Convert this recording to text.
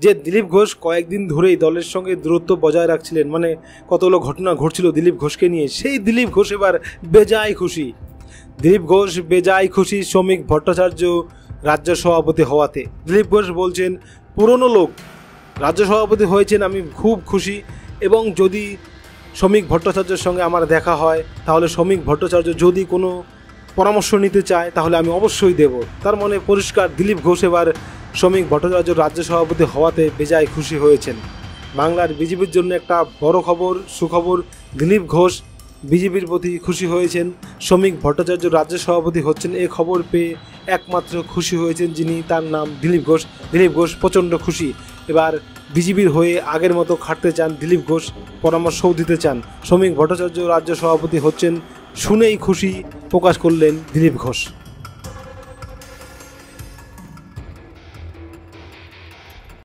যে দিলীপ ঘোষ কয়েকদিন ধরেই দলের সঙ্গে দূরত্ব বজায় রাখছিলেন, মানে কতগুলো ঘটনা ঘটছিল দিলীপ ঘোষকে নিয়ে, সেই দিলীপ ঘোষ এবার বেজায় খুশি। দিলীপ ঘোষ বেজায় খুশি শ্রমিক ভট্টাচার্য রাজ্য সভাপতি হওয়াতে। দিলীপ ঘোষ বলছেন, পুরনো লোক রাজ্য সভাপতি হয়েছেন, আমি খুব খুশি, এবং যদি শ্রমিক ভট্টাচার্যের সঙ্গে আমার দেখা হয় তাহলে শ্রমিক ভট্টাচার্য যদি কোনো পরামর্শ নিতে চায় তাহলে আমি অবশ্যই দেব। তার মনে পরিষ্কার দিলীপ ঘোষ এবার শ্রমিক ভট্টাচার্য রাজ্য সভাপতি হওয়াতে বেজায় খুশি হয়েছেন। বাংলার বিজেপির জন্য একটা বড় খবর, সুখবর। দিলীপ ঘোষ বিজেপির প্রতি খুশি হয়েছেন, শ্রমিক ভট্টাচার্য রাজ্য সভাপতি হচ্ছেন, এ খবর পেয়ে একমাত্র খুশি হয়েছেন যিনি, তার নাম দিলীপ ঘোষ। দিলীপ ঘোষ প্রচণ্ড খুশি। এবার বিজেপির হয়ে আগের মতো খাটতে চান দিলীপ ঘোষ, পরামর্শও দিতে চান। শ্রমিক ভট্টাচার্য রাজ্য সভাপতি হচ্ছেন শুনেই খুশি প্রকাশ করলেন দিলীপ ঘোষ।